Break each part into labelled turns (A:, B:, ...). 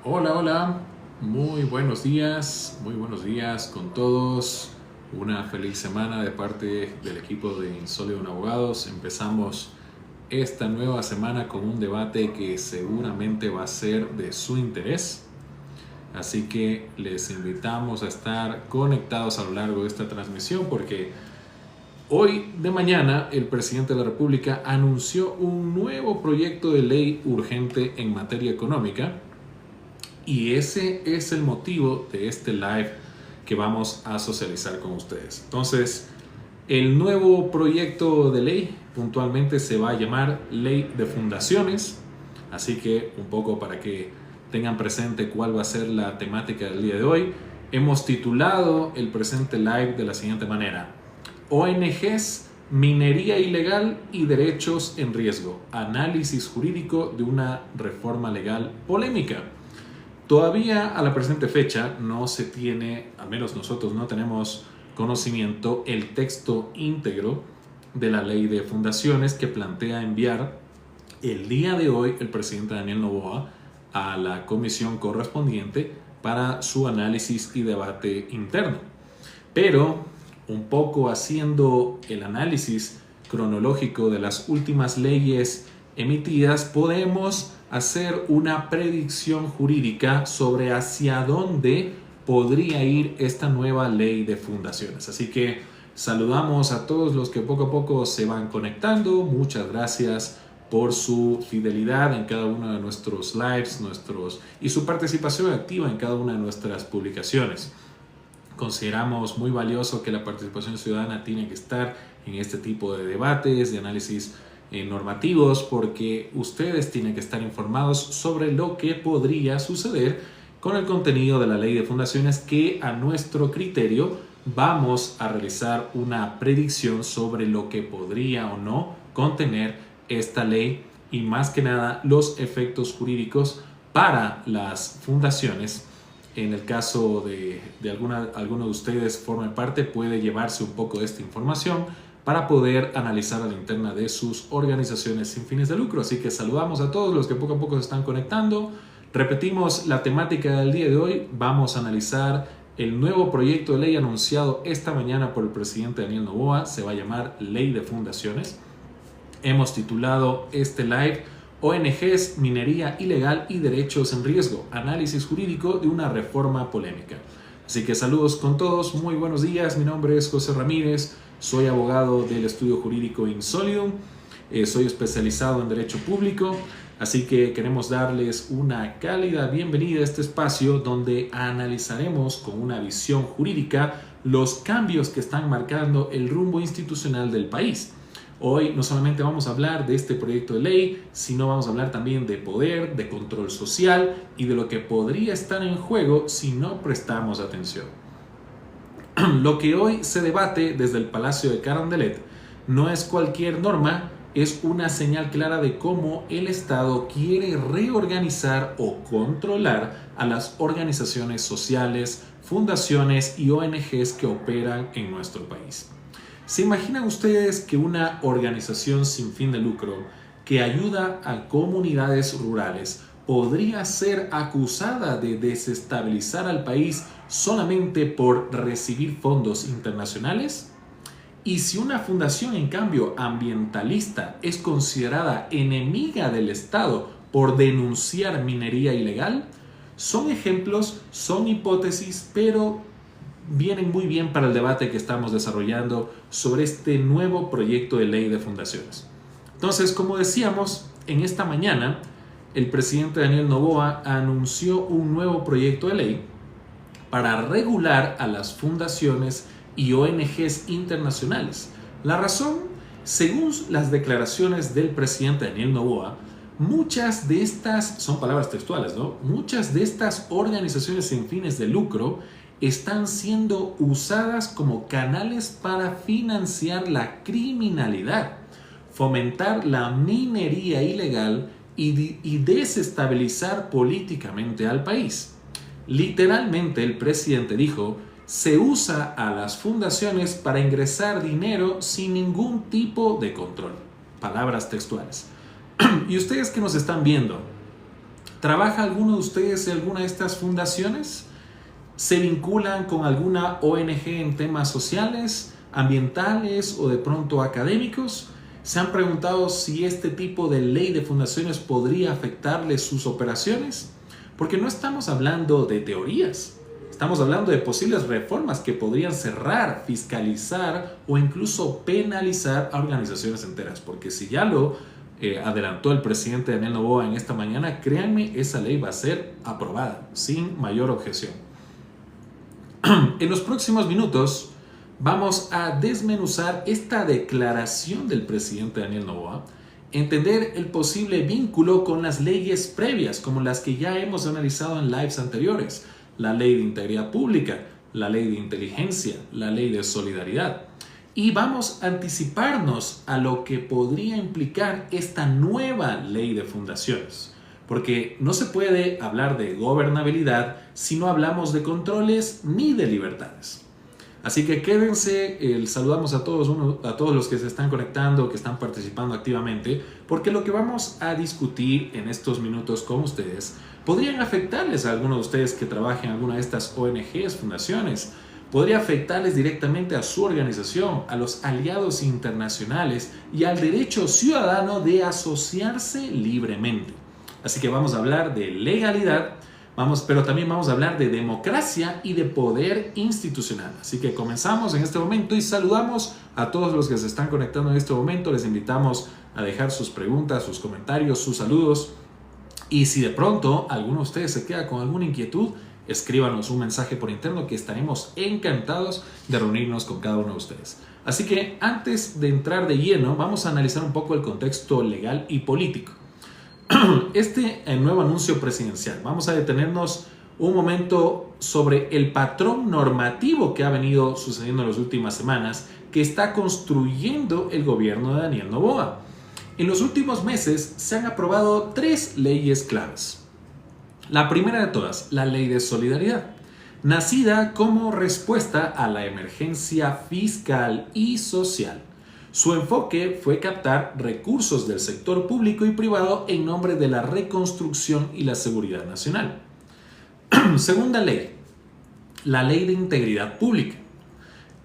A: Hola, hola, muy buenos días con todos. Una feliz semana de parte del equipo de Insólito Abogados. Empezamos esta nueva semana con un debate que seguramente va a ser de su interés. Así que les invitamos a estar conectados a lo largo de esta transmisión porque hoy de mañana el presidente de la República anunció un nuevo proyecto de ley urgente en materia económica. Y ese es el motivo de este live que vamos a socializar con ustedes. Entonces, el nuevo proyecto de ley puntualmente se va a llamar Ley de Fundaciones. Así que un poco para que tengan presente cuál va a ser la temática del día de hoy, hemos titulado el presente live de la siguiente manera: ONGs, minería ilegal y derechos en riesgo. Análisis jurídico de una reforma legal polémica. Todavía a la presente fecha no se tiene, al menos nosotros no tenemos conocimiento, el texto íntegro de la ley de fundaciones que plantea enviar el día de hoy el presidente Daniel Noboa a la comisión correspondiente para su análisis y debate interno. Pero un poco haciendo el análisis cronológico de las últimas leyes emitidas, podemos hacer una predicción jurídica sobre hacia dónde podría ir esta nueva ley de fundaciones. Así que saludamos a todos los que poco a poco se van conectando. Muchas gracias por su fidelidad en cada uno de nuestros lives y su participación activa en cada una de nuestras publicaciones. Consideramos muy valioso que la participación ciudadana tiene que estar en este tipo de debates, de análisis normativos, porque ustedes tienen que estar informados sobre lo que podría suceder con el contenido de la ley de fundaciones, que a nuestro criterio vamos a realizar una predicción sobre lo que podría o no contener esta ley y más que nada los efectos jurídicos para las fundaciones. En el caso de alguno de ustedes forme parte, puede llevarse un poco de esta información para poder analizar a la interna de sus organizaciones sin fines de lucro. Así que saludamos a todos los que poco a poco se están conectando. Repetimos la temática del día de hoy. Vamos a analizar el nuevo proyecto de ley anunciado esta mañana por el presidente Daniel Noboa. Se va a llamar Ley de Fundaciones. Hemos titulado este live ONGs, minería ilegal y derechos en riesgo. Análisis jurídico de una reforma polémica. Así que saludos con todos. Muy buenos días. Mi nombre es José Ramírez. Soy abogado del estudio jurídico Insolium, soy especializado en Derecho Público, así que queremos darles una cálida bienvenida a este espacio donde analizaremos con una visión jurídica los cambios que están marcando el rumbo institucional del país. Hoy no solamente vamos a hablar de este proyecto de ley, sino vamos a hablar también de poder, de control social y de lo que podría estar en juego si no prestamos atención. Lo que hoy se debate desde el Palacio de Carondelet no es cualquier norma, es una señal clara de cómo el Estado quiere reorganizar o controlar a las organizaciones sociales, fundaciones y ONGs que operan en nuestro país. ¿Se imaginan ustedes que una organización sin fin de lucro que ayuda a comunidades rurales podría ser acusada de desestabilizar al país solamente por recibir fondos internacionales? Y si una fundación, en cambio, ambientalista es considerada enemiga del Estado por denunciar minería ilegal, son ejemplos, son hipótesis, pero vienen muy bien para el debate que estamos desarrollando sobre este nuevo proyecto de ley de fundaciones. Entonces, como decíamos, en esta mañana el presidente Daniel Noboa anunció un nuevo proyecto de ley para regular a las fundaciones y ONGs internacionales. La razón, según las declaraciones del presidente Daniel Noboa, muchas de estas, son palabras textuales, ¿no? Muchas de estas organizaciones sin fines de lucro están siendo usadas como canales para financiar la criminalidad, fomentar la minería ilegal y desestabilizar políticamente al país. Literalmente el presidente dijo: se usa a las fundaciones para ingresar dinero sin ningún tipo de control. Palabras textuales. Y ustedes que nos están viendo, ¿Trabaja alguno de ustedes en alguna de estas fundaciones? ¿Se vinculan con alguna ONG en temas sociales, ambientales o de pronto académicos? ¿Se han preguntado si este tipo de ley de fundaciones podría afectarles sus operaciones? Porque no estamos hablando de teorías, estamos hablando de posibles reformas que podrían cerrar, fiscalizar o incluso penalizar a organizaciones enteras. Porque si ya lo adelantó el presidente Daniel Noboa en esta mañana, créanme, esa ley va a ser aprobada sin mayor objeción. En los próximos minutos vamos a desmenuzar esta declaración del presidente Daniel Noboa, entender el posible vínculo con las leyes previas, como las que ya hemos analizado en lives anteriores, la ley de integridad pública, la ley de inteligencia, la ley de solidaridad. Y vamos a anticiparnos a lo que podría implicar esta nueva ley de fundaciones. Porque no se puede hablar de gobernabilidad si no hablamos de controles ni de libertades. Así que quédense, saludamos a todos los que se están conectando, que están participando activamente, porque lo que vamos a discutir en estos minutos con ustedes podrían afectarles a algunos de ustedes que trabajen en alguna de estas ONGs, fundaciones. Podría afectarles directamente a su organización, a los aliados internacionales y al derecho ciudadano de asociarse libremente. Así que vamos a hablar de legalidad, pero también vamos a hablar de democracia y de poder institucional. Así que comenzamos en este momento y saludamos a todos los que se están conectando en este momento. Les invitamos a dejar sus preguntas, sus comentarios, sus saludos. Y si de pronto alguno de ustedes se queda con alguna inquietud, escríbanos un mensaje por interno que estaremos encantados de reunirnos con cada uno de ustedes. Así que antes de entrar de lleno, vamos a analizar un poco el contexto legal y político. El nuevo anuncio presidencial. Vamos a detenernos un momento sobre el patrón normativo que ha venido sucediendo en las últimas semanas que está construyendo el gobierno de Daniel Noboa. En los últimos meses se han aprobado 3 leyes claves. La primera de todas, la Ley de Solidaridad, nacida como respuesta a la emergencia fiscal y social. Su enfoque fue captar recursos del sector público y privado en nombre de la reconstrucción y la seguridad nacional. Segunda ley, la Ley de Integridad Pública.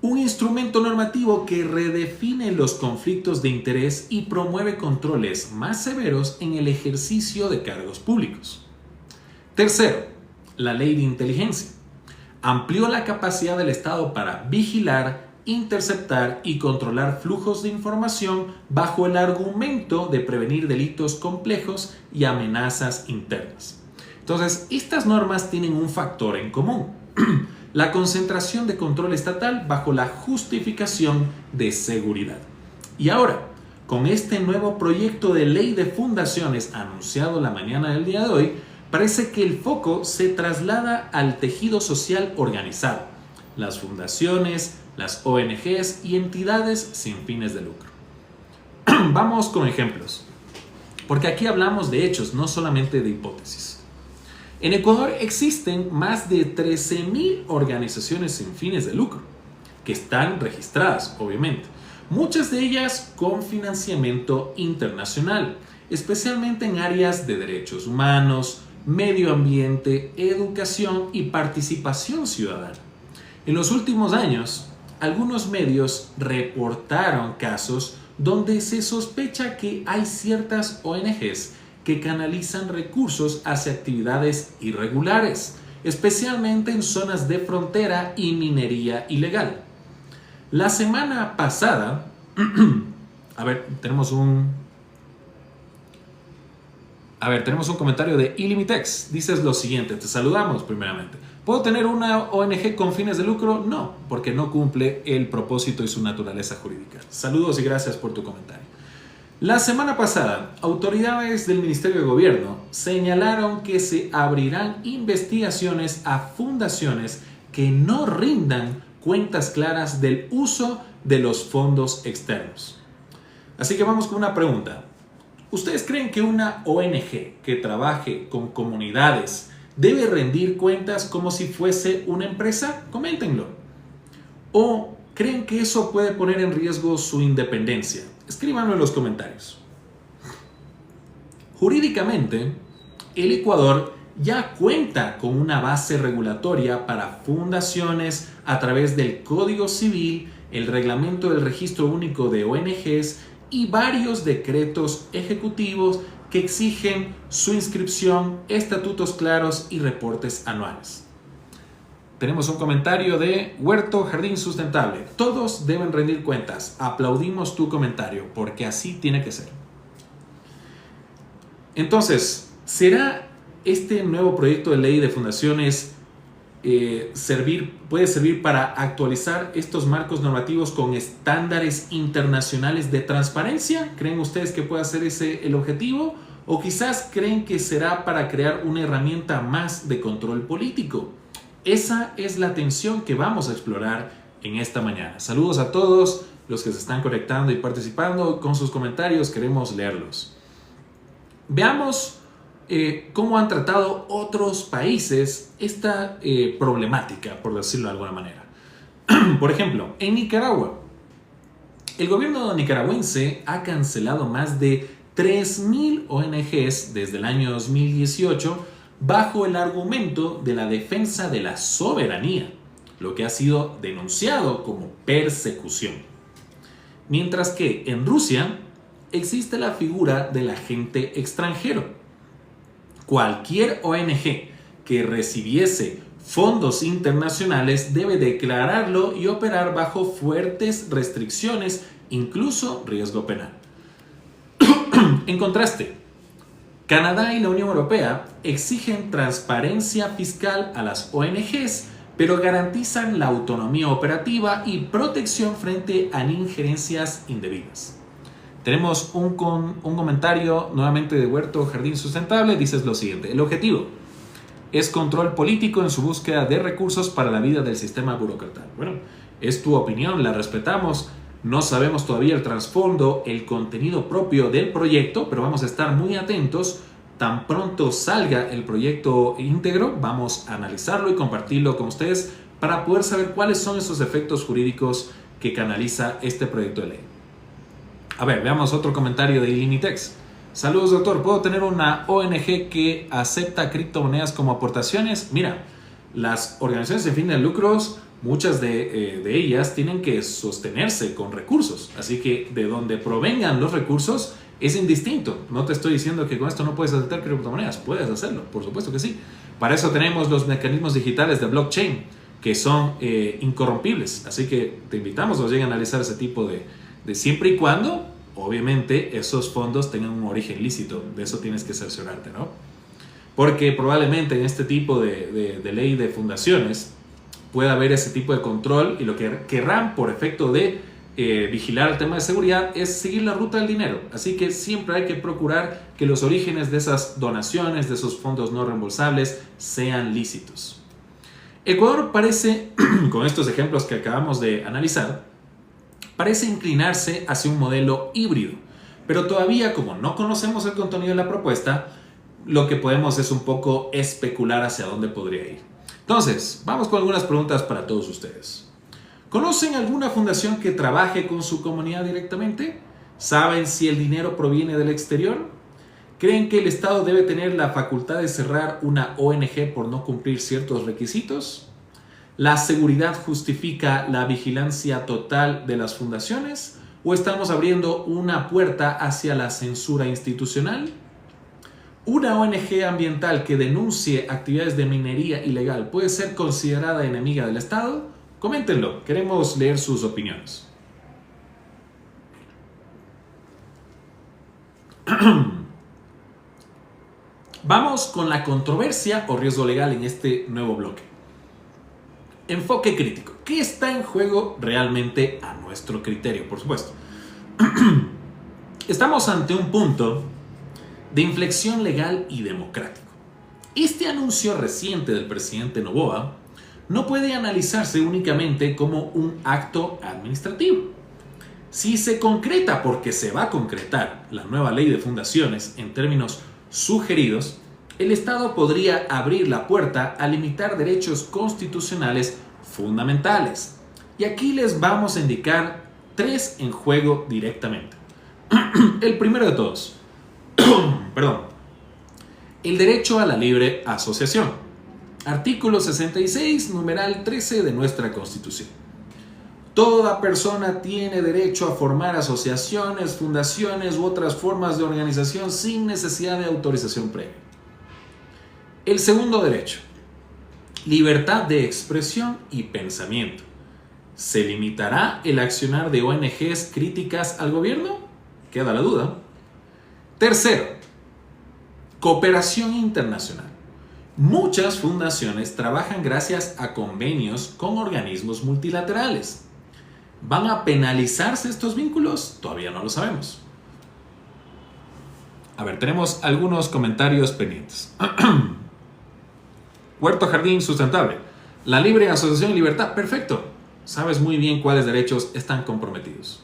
A: Un instrumento normativo que redefine los conflictos de interés y promueve controles más severos en el ejercicio de cargos públicos. Tercero, la Ley de Inteligencia. Amplió la capacidad del Estado para vigilar, interceptar y controlar flujos de información bajo el argumento de prevenir delitos complejos y amenazas internas. Entonces, estas normas tienen un factor en común: la concentración de control estatal bajo la justificación de seguridad. Y ahora, con este nuevo proyecto de ley de fundaciones anunciado la mañana del día de hoy, parece que el foco se traslada al tejido social organizado, las fundaciones, las ONGs y entidades sin fines de lucro. Vamos con ejemplos, porque aquí hablamos de hechos, no solamente de hipótesis. En Ecuador existen más de 13.000 organizaciones sin fines de lucro, que están registradas, obviamente, muchas de ellas con financiamiento internacional, especialmente en áreas de derechos humanos, medio ambiente, educación y participación ciudadana. En los últimos años, algunos medios reportaron casos donde se sospecha que hay ciertas ONGs que canalizan recursos hacia actividades irregulares, especialmente en zonas de frontera y minería ilegal. La semana pasada, tenemos un comentario de Ilimitex. Dices lo siguiente: te saludamos primeramente. ¿Puedo tener una ONG con fines de lucro? No, porque no cumple el propósito y su naturaleza jurídica. Saludos y gracias por tu comentario. La semana pasada, autoridades del Ministerio de Gobierno señalaron que se abrirán investigaciones a fundaciones que no rindan cuentas claras del uso de los fondos externos. Así que vamos con una pregunta. ¿Ustedes creen que una ONG que trabaje con comunidades debe rendir cuentas como si fuese una empresa? Coméntenlo. ¿O creen que eso puede poner en riesgo su independencia? Escríbanlo en los comentarios. Jurídicamente, el Ecuador ya cuenta con una base regulatoria para fundaciones a través del Código Civil, el Reglamento del Registro Único de ONGs y varios decretos ejecutivos que exigen su inscripción, estatutos claros y reportes anuales. Tenemos un comentario de Huerto Jardín Sustentable. Todos deben rendir cuentas. Aplaudimos tu comentario porque así tiene que ser. Entonces, ¿será este nuevo proyecto de ley de fundaciones puede servir para actualizar estos marcos normativos con estándares internacionales de transparencia? ¿Creen ustedes que puede ser ese el objetivo? ¿O quizás creen que será para crear una herramienta más de control político? Esa es la tensión que vamos a explorar en esta mañana. Saludos a todos los que se están conectando y participando con sus comentarios. Queremos leerlos. Veamos cómo han tratado otros países esta problemática, por decirlo de alguna manera. Por ejemplo, en Nicaragua, el gobierno nicaragüense ha cancelado más de 3.000 ONGs desde el año 2018 bajo el argumento de la defensa de la soberanía, lo que ha sido denunciado como persecución. Mientras que en Rusia existe la figura del agente extranjero. Cualquier ONG que recibiese fondos internacionales debe declararlo y operar bajo fuertes restricciones, incluso riesgo penal. En contraste, Canadá y la Unión Europea exigen transparencia fiscal a las ONGs, pero garantizan la autonomía operativa y protección frente a injerencias indebidas. Tenemos un comentario nuevamente de Huerto Jardín Sustentable. Dices lo siguiente: el objetivo es control político en su búsqueda de recursos para la vida del sistema burocratal. Bueno, es tu opinión, la respetamos. No sabemos todavía el trasfondo, el contenido propio del proyecto, pero vamos a estar muy atentos. Tan pronto salga el proyecto íntegro, vamos a analizarlo y compartirlo con ustedes para poder saber cuáles son esos efectos jurídicos que canaliza este proyecto de ley. A ver, veamos otro comentario de Ilimitex. Saludos, doctor. ¿Puedo tener una ONG que acepta criptomonedas como aportaciones? Mira, las organizaciones sin fines de lucros, muchas de ellas tienen que sostenerse con recursos. Así que de donde provengan los recursos es indistinto. No te estoy diciendo que con esto no puedes aceptar criptomonedas. Puedes hacerlo, por supuesto que sí. Para eso tenemos los mecanismos digitales de blockchain, que son incorrompibles. Así que te invitamos a que lleguen a analizar ese tipo de siempre y cuando, obviamente, esos fondos tengan un origen lícito. De eso tienes que cerciorarte, ¿no? Porque probablemente en este tipo de ley de fundaciones puede haber ese tipo de control, y lo que querrán por efecto de vigilar el tema de seguridad es seguir la ruta del dinero. Así que siempre hay que procurar que los orígenes de esas donaciones, de esos fondos no reembolsables, sean lícitos. Ecuador parece, con estos ejemplos que acabamos de analizar, parece inclinarse hacia un modelo híbrido, pero todavía, como no conocemos el contenido de la propuesta, lo que podemos es un poco especular hacia dónde podría ir. Entonces, vamos con algunas preguntas para todos ustedes. ¿Conocen alguna fundación que trabaje con su comunidad directamente? ¿Saben si el dinero proviene del exterior? ¿Creen que el Estado debe tener la facultad de cerrar una ONG por no cumplir ciertos requisitos? ¿La seguridad justifica la vigilancia total de las fundaciones? ¿O estamos abriendo una puerta hacia la censura institucional? ¿Una ONG ambiental que denuncie actividades de minería ilegal puede ser considerada enemiga del Estado? Coméntenlo, queremos leer sus opiniones. Vamos con la controversia o riesgo legal en este nuevo bloque. Enfoque crítico. ¿Qué está en juego realmente a nuestro criterio? Por supuesto. Estamos ante un punto de inflexión legal y democrático. Este anuncio reciente del presidente Noboa no puede analizarse únicamente como un acto administrativo. Si se concreta, porque se va a concretar, la nueva ley de fundaciones en términos sugeridos, el Estado podría abrir la puerta a limitar derechos constitucionales fundamentales. Y aquí les vamos a indicar 3 en juego directamente. El primero de todos, El derecho a la libre asociación. Artículo 66, numeral 13 de nuestra Constitución. Toda persona tiene derecho a formar asociaciones, fundaciones u otras formas de organización sin necesidad de autorización previa. El segundo derecho, libertad de expresión y pensamiento. ¿Se limitará el accionar de ONGs críticas al gobierno? Queda la duda. Tercero, cooperación internacional. Muchas fundaciones trabajan gracias a convenios con organismos multilaterales. ¿Van a penalizarse estos vínculos? Todavía no lo sabemos. A ver, tenemos algunos comentarios pendientes. Huerto Jardín Sustentable. La libre asociación y libertad. Perfecto. Sabes muy bien cuáles derechos están comprometidos.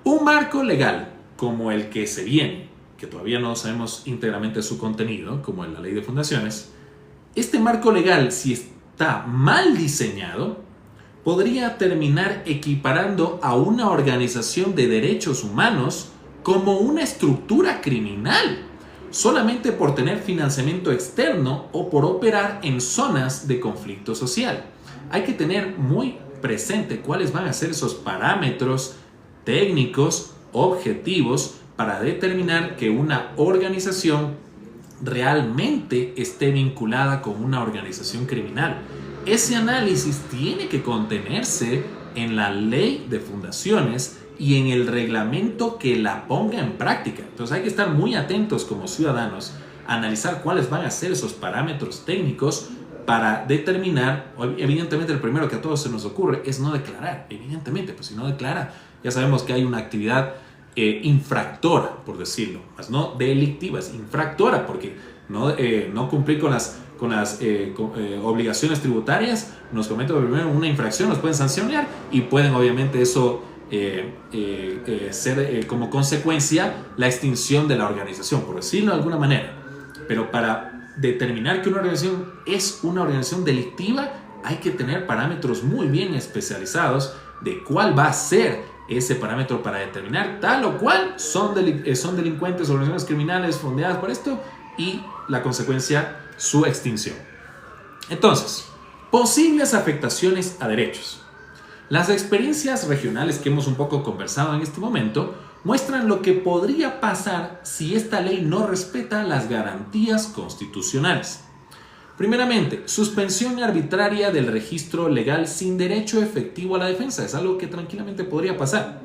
A: Un marco legal como el que se viene, que todavía no sabemos íntegramente su contenido, como en la ley de fundaciones, este marco legal, si está mal diseñado, podría terminar equiparando a una organización de derechos humanos como una estructura criminal, solamente por tener financiamiento externo o por operar en zonas de conflicto social. Hay que tener muy presente cuáles van a ser esos parámetros técnicos, objetivos, para determinar que una organización realmente esté vinculada con una organización criminal. Ese análisis tiene que contenerse en la ley de fundaciones y en el reglamento que la ponga en práctica. Entonces hay que estar muy atentos como ciudadanos a analizar cuáles van a ser esos parámetros técnicos para determinar. Evidentemente el primero que a todos se nos ocurre es no declarar. Evidentemente, pues si no declara, ya sabemos que hay una actividad infractora, por decirlo, más no delictiva, es infractora, porque no cumplir con las obligaciones tributarias nos comete primero una infracción, nos pueden sancionar y pueden obviamente eso ser como consecuencia la extinción de la organización, por decirlo de alguna manera. Pero para determinar que una organización es una organización delictiva hay que tener parámetros muy bien especializados de cuál va a ser ese parámetro para determinar tal o cual son delincuentes o organizaciones criminales fondeadas por esto y la consecuencia, su extinción. Entonces, posibles afectaciones a derechos. Las experiencias regionales que hemos un poco conversado en este momento muestran lo que podría pasar si esta ley no respeta las garantías constitucionales. Primeramente, suspensión arbitraria del registro legal sin derecho efectivo a la defensa. Es algo que tranquilamente podría pasar.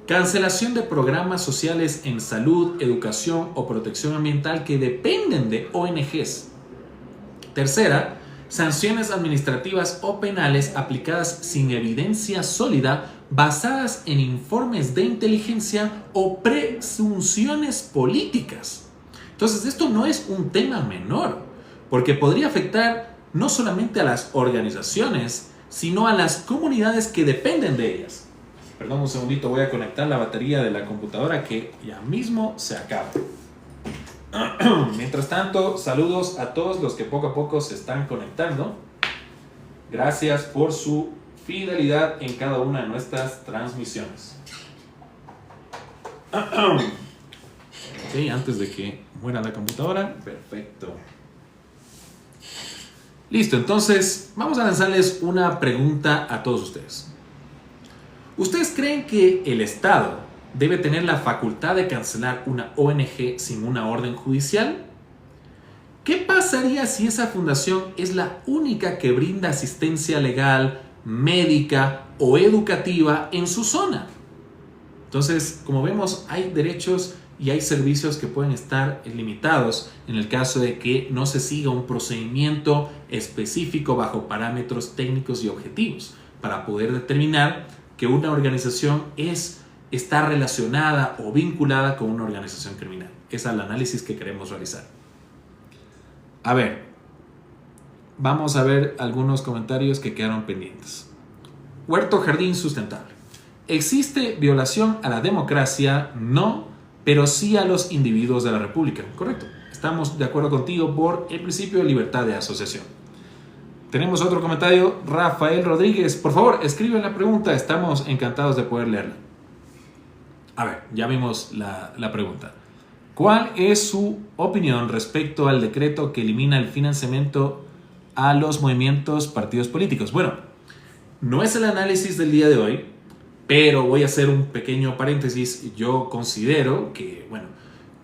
A: Cancelación de programas sociales en salud, educación o protección ambiental que dependen de ONGs. Tercera, sanciones administrativas o penales aplicadas sin evidencia sólida basadas en informes de inteligencia o presunciones políticas. Entonces, esto no es un tema menor, porque podría afectar no solamente a las organizaciones, sino a las comunidades que dependen de ellas. Perdón un segundito, voy a conectar la batería de la computadora que ya mismo se acaba. Mientras tanto, saludos a todos los que poco a poco se están conectando. Gracias por su fidelidad en cada una de nuestras transmisiones. Ok, antes de que muera la computadora. Perfecto. Listo, entonces vamos a lanzarles una pregunta a todos ustedes. ¿Ustedes creen que el Estado debe tener la facultad de cancelar una ONG sin una orden judicial? ¿Qué pasaría si esa fundación es la única que brinda asistencia legal, médica o educativa en su zona? Entonces, como vemos, hay derechos y hay servicios que pueden estar limitados en el caso de que no se siga un procedimiento específico bajo parámetros técnicos y objetivos para poder determinar que una organización está relacionada o vinculada con una organización criminal. Ese es el análisis que queremos realizar. A ver, vamos a ver algunos comentarios que quedaron pendientes. Huerto Jardín Sustentable. ¿Existe violación a la democracia? No, pero sí a los individuos de la República. Correcto. Estamos de acuerdo contigo por el principio de libertad de asociación. Tenemos otro comentario. Rafael Rodríguez. Por favor, escribe la pregunta. Estamos encantados de poder leerla. A ver, ya vimos la pregunta. ¿Cuál es su opinión respecto al decreto que elimina el financiamiento a los movimientos partidos políticos? Bueno, no es el análisis del día de hoy, pero voy a hacer un pequeño paréntesis. Yo considero que, bueno,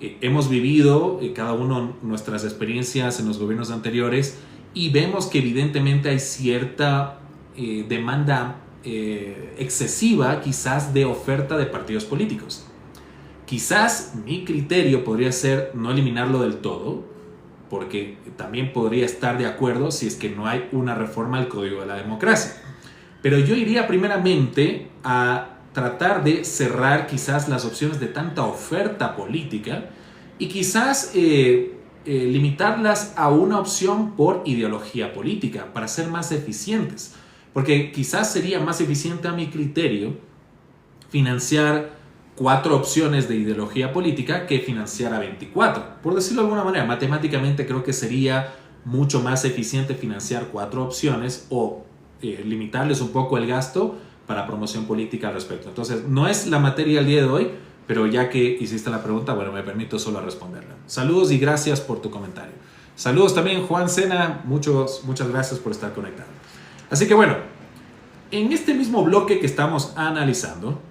A: hemos vivido cada uno nuestras experiencias en los gobiernos anteriores y vemos que evidentemente hay cierta demanda excesiva quizás de oferta de partidos políticos. Quizás mi criterio podría ser no eliminarlo del todo, porque también podría estar de acuerdo si es que no hay una reforma al Código de la Democracia. Pero yo iría primeramente a tratar de cerrar quizás las opciones de tanta oferta política y quizás limitarlas a una opción por ideología política para ser más eficientes. Porque quizás sería más eficiente a mi criterio financiar 4 opciones de ideología política que financiar a 24. Por decirlo de alguna manera, matemáticamente creo que sería mucho más eficiente financiar 4 opciones o limitarles un poco el gasto para promoción política al respecto. Entonces, no es la materia del día de hoy, pero ya que hiciste la pregunta, bueno, me permito solo responderla. Saludos y gracias por tu comentario. Saludos también, Juan Sena. Muchas gracias por estar conectado. Así que bueno, en este mismo bloque que estamos analizando,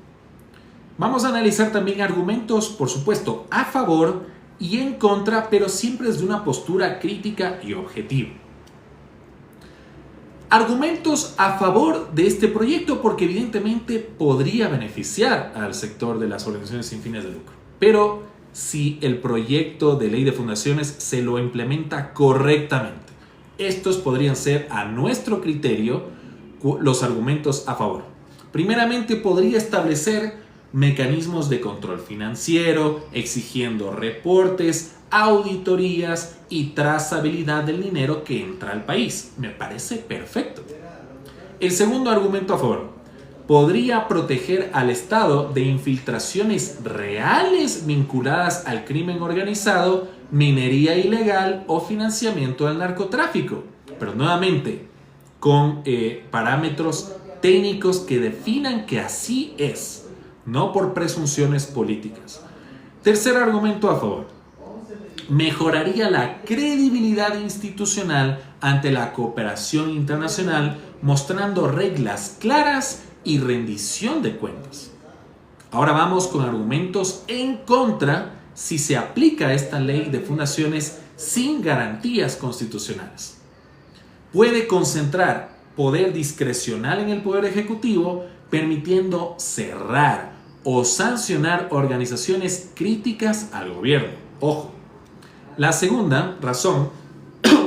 A: vamos a analizar también argumentos, por supuesto, a favor y en contra, pero siempre desde una postura crítica y objetiva. Argumentos a favor de este proyecto porque evidentemente podría beneficiar al sector de las organizaciones sin fines de lucro. Pero si el proyecto de ley de fundaciones se lo implementa correctamente, estos podrían ser a nuestro criterio los argumentos a favor. Primeramente, podría establecer mecanismos de control financiero, exigiendo reportes, auditorías y trazabilidad del dinero que entra al país. Me parece perfecto. El segundo argumento a favor: podría proteger al Estado de infiltraciones reales vinculadas al crimen organizado, minería ilegal o financiamiento del narcotráfico. Pero nuevamente, con parámetros técnicos que definan que así es, no por presunciones políticas. Tercer argumento a favor: mejoraría la credibilidad institucional ante la cooperación internacional, mostrando reglas claras y rendición de cuentas. Ahora vamos con argumentos en contra si se aplica esta ley de fundaciones sin garantías constitucionales. Puede concentrar poder discrecional en el Poder Ejecutivo, permitiendo cerrar o sancionar organizaciones críticas al gobierno. Ojo. La segunda razón: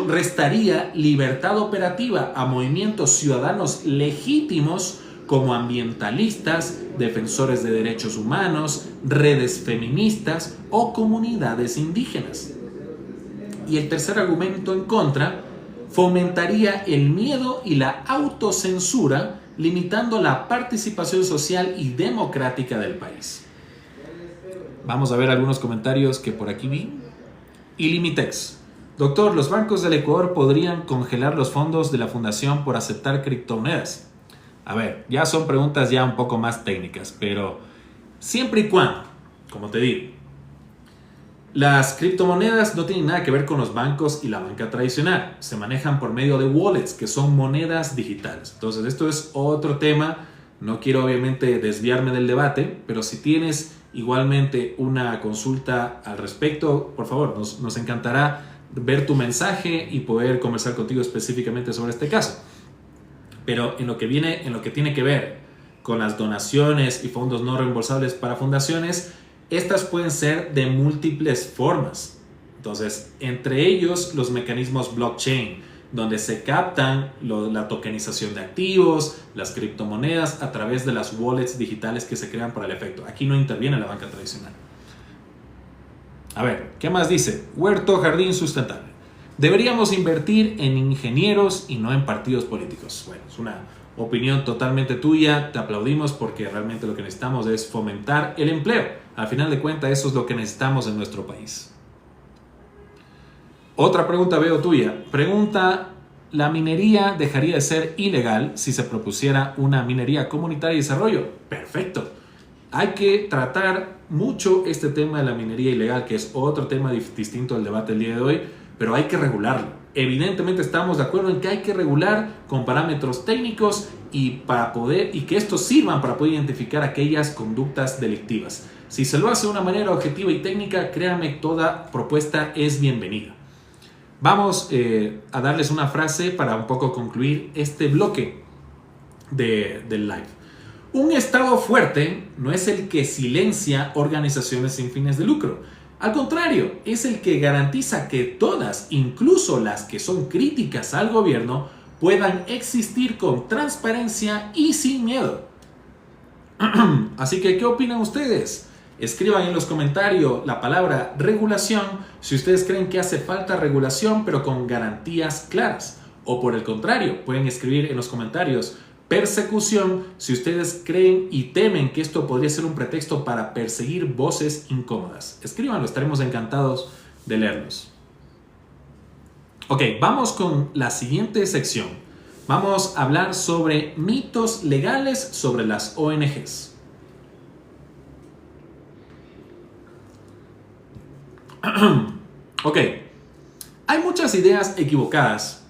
A: restaría libertad operativa a movimientos ciudadanos legítimos como ambientalistas, defensores de derechos humanos, redes feministas o comunidades indígenas. Y el tercer argumento en contra: fomentaría el miedo y la autocensura, limitando la participación social y democrática del país. Vamos a ver algunos comentarios que por aquí vi. Ilimitex: doctor, los bancos del Ecuador podrían congelar los fondos de la fundación por aceptar criptomonedas. A ver, ya son preguntas ya un poco más técnicas, pero siempre y cuando, como te digo, las criptomonedas no tienen nada que ver con los bancos y la banca tradicional. Se manejan por medio de wallets, que son monedas digitales. Entonces, esto es otro tema. No quiero obviamente desviarme del debate, pero si tienes igualmente una consulta al respecto, por favor, nos encantará ver tu mensaje y poder conversar contigo específicamente sobre este caso. Pero en lo que tiene que ver con las donaciones y fondos no reembolsables para fundaciones, estas pueden ser de múltiples formas. Entonces, entre ellos los mecanismos blockchain, donde se captan la tokenización de activos, las criptomonedas a través de las wallets digitales que se crean para el efecto. Aquí no interviene la banca tradicional. A ver, ¿qué más dice? Huerto Jardín Sustentable: deberíamos invertir en ingenieros y no en partidos políticos. Bueno, es una opinión totalmente tuya, te aplaudimos porque realmente lo que necesitamos es fomentar el empleo. Al final de cuentas, eso es lo que necesitamos en nuestro país. Otra pregunta veo tuya. Pregunta: ¿la minería dejaría de ser ilegal si se propusiera una minería comunitaria y desarrollo? Perfecto. hay que tratar mucho este tema de la minería ilegal, que es otro tema distinto al debate del día de hoy, pero hay que regularlo. Evidentemente estamos de acuerdo en que hay que regular con parámetros técnicos y que estos sirvan para poder identificar aquellas conductas delictivas. Si se lo hace de una manera objetiva y técnica, créanme, toda propuesta es bienvenida. Vamos a darles una frase para un poco concluir este bloque del live. Un Estado fuerte no es el que silencia organizaciones sin fines de lucro. Al contrario, es el que garantiza que todas, incluso las que son críticas al gobierno, puedan existir con transparencia y sin miedo. Así que, ¿qué opinan ustedes? Escriban en los comentarios la palabra regulación si ustedes creen que hace falta regulación pero con garantías claras. O por el contrario, pueden escribir en los comentarios persecución si ustedes creen y temen que esto podría ser un pretexto para perseguir voces incómodas. Escríbanlo, estaremos encantados de leerlos. Ok, vamos con la siguiente sección. Vamos a hablar sobre mitos legales sobre las ONGs. Ok, hay muchas ideas equivocadas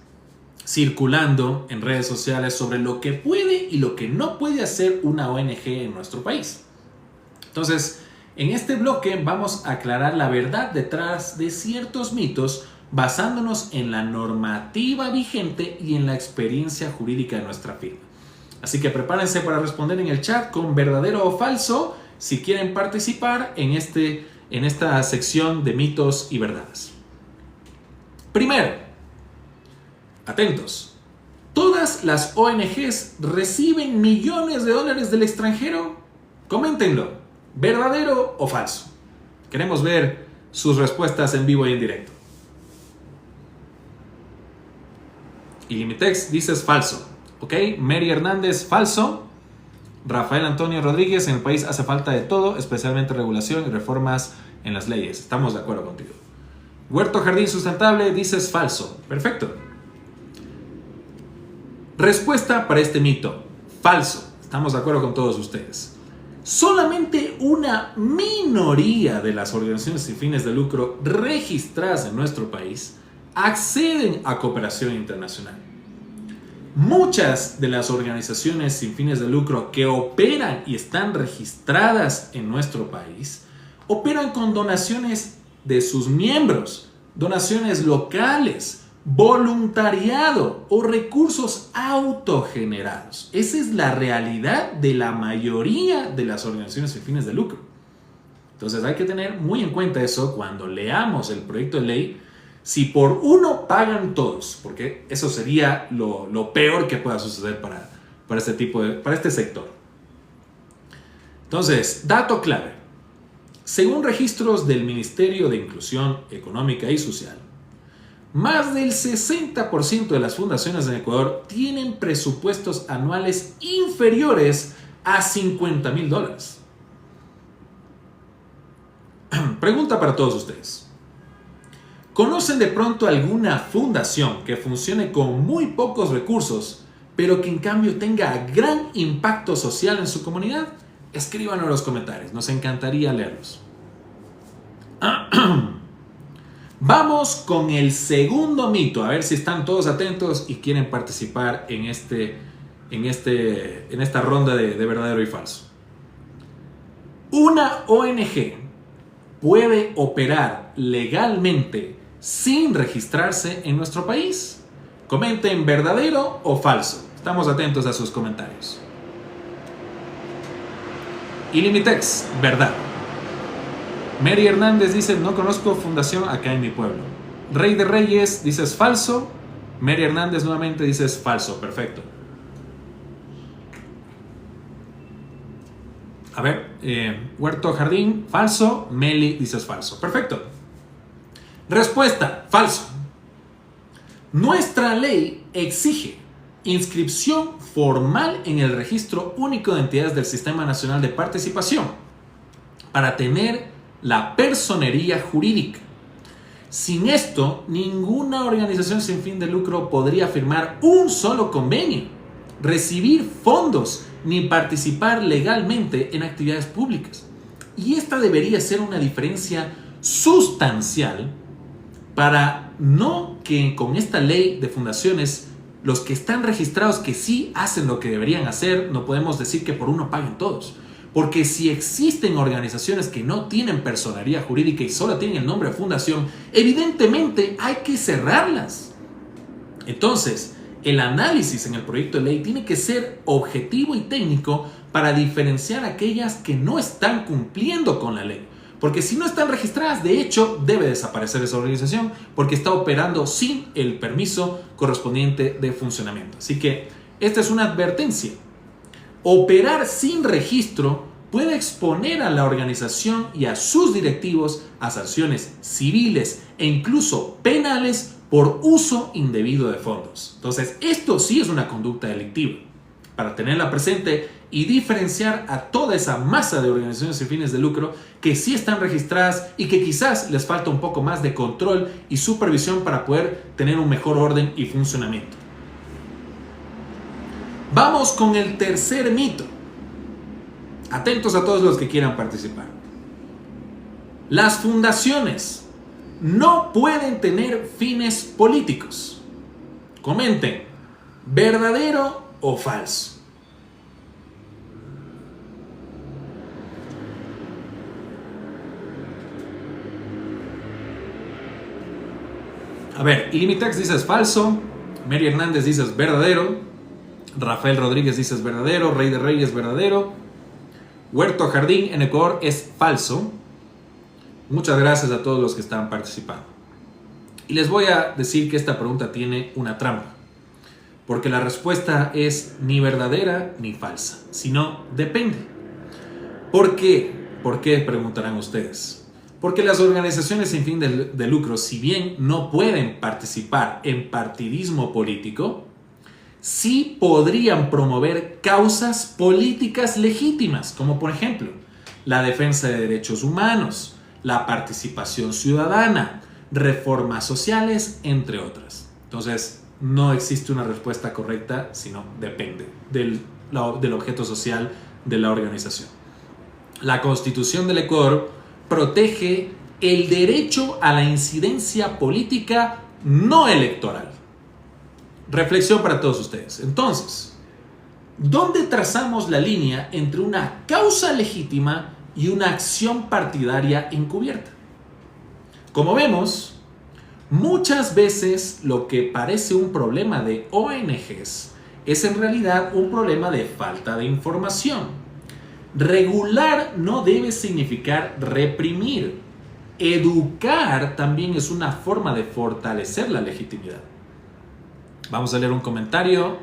A: circulando en redes sociales sobre lo que puede y lo que no puede hacer una ONG en nuestro país. Entonces, en este bloque vamos a aclarar la verdad detrás de ciertos mitos basándonos en la normativa vigente y en la experiencia jurídica de nuestra firma. Así que prepárense para responder en el chat con verdadero o falso si quieren participar en esta sección de mitos y verdades. Primero, atentos. ¿Todas las ONGs reciben millones de dólares del extranjero? Coméntenlo. ¿Verdadero o falso? Queremos ver sus respuestas en vivo y en directo. Ilimitex dices falso. Ok. Mary Hernández, falso. Rafael Antonio Rodríguez, en el país hace falta de todo, especialmente regulación y reformas en las leyes. Estamos de acuerdo contigo. Huerto Jardín Sustentable, dices falso. Perfecto. Respuesta para este mito. Falso. Estamos de acuerdo con todos ustedes. Solamente una minoría de las organizaciones sin fines de lucro registradas en nuestro país acceden a cooperación internacional. Muchas de las organizaciones sin fines de lucro que operan y están registradas en nuestro país operan con donaciones de sus miembros, donaciones locales, voluntariado o recursos autogenerados. Esa es la realidad de la mayoría de las organizaciones sin fines de lucro. Entonces hay que tener muy en cuenta eso cuando leamos el proyecto de ley. Si por uno pagan todos, porque eso sería lo peor que pueda suceder para este sector. Entonces, dato clave. Según registros del Ministerio de Inclusión Económica y Social, más del 60% de las fundaciones en Ecuador tienen presupuestos anuales inferiores a $50,000. Pregunta para todos ustedes. ¿Conocen de pronto alguna fundación que funcione con muy pocos recursos, pero que en cambio tenga gran impacto social en su comunidad? Escríbanlo en los comentarios, nos encantaría leerlos. Vamos con el segundo mito, a ver si están todos atentos y quieren participar en esta ronda de verdadero y falso. Una ONG puede operar legalmente sin registrarse en nuestro país. Comenten verdadero o falso. Estamos atentos a sus comentarios. Ilimitex, verdad. Mary Hernández dice, no conozco fundación acá en mi pueblo. Rey de Reyes, dices falso. Mary Hernández nuevamente dices falso. Perfecto. A ver, Huerto Jardín, falso. Meli, dices falso. Perfecto. Respuesta, falso. Nuestra ley exige inscripción formal en el Registro Único de Entidades del Sistema Nacional de Participación para tener la personería jurídica. Sin esto, ninguna organización sin fin de lucro podría firmar un solo convenio, recibir fondos
B: ni participar legalmente en actividades públicas. Y esta debería ser una diferencia sustancial para no que con esta ley de fundaciones los que están registrados que sí hacen lo que deberían hacer, no podemos decir que por uno paguen todos. Porque si existen organizaciones que no tienen personería jurídica y solo tienen el nombre de fundación, evidentemente hay que cerrarlas. Entonces, el análisis en el proyecto de ley tiene que ser objetivo y técnico para diferenciar aquellas que no están cumpliendo con la ley. Porque si no están registradas, de hecho, debe desaparecer esa organización porque está operando sin el permiso correspondiente de funcionamiento. Así que esta es una advertencia. Operar sin registro puede exponer a la organización y a sus directivos a sanciones civiles e incluso penales por uso indebido de fondos. Entonces, esto sí es una conducta delictiva. Para tenerla presente y diferenciar a toda esa masa de organizaciones sin fines de lucro que sí están registradas y que quizás les falta un poco más de control y supervisión para poder tener un mejor orden y funcionamiento. Vamos con el tercer mito. Atentos a todos los que quieran participar. Las fundaciones no pueden tener fines políticos. Comenten, ¿verdadero o falso? A ver, Ilimitex dice es falso, Mary Hernández dice es verdadero, Rafael Rodríguez dice es verdadero, Rey de Reyes verdadero, Huerto Jardín en Ecuador es falso. Muchas gracias a todos los que están participando. Y les voy a decir que esta pregunta tiene una trampa, porque la respuesta es ni verdadera ni falsa, sino depende. ¿Por qué? ¿Por qué? Preguntarán ustedes. Porque las organizaciones sin fin de lucro, si bien no pueden participar en partidismo político, sí podrían promover causas políticas legítimas, como por ejemplo la defensa de derechos humanos, la participación ciudadana, reformas sociales, entre otras. Entonces, no existe una respuesta correcta, sino depende del objeto social de la organización. La Constitución del Ecuador protege el derecho a la incidencia política no electoral. Reflexión para todos ustedes. Entonces, ¿dónde trazamos la línea entre una causa legítima y una acción partidaria encubierta? Como vemos, muchas veces lo que parece un problema de ONGs es en realidad un problema de falta de información. Regular no debe significar reprimir. Educar también es una forma de fortalecer la legitimidad. Vamos a leer un comentario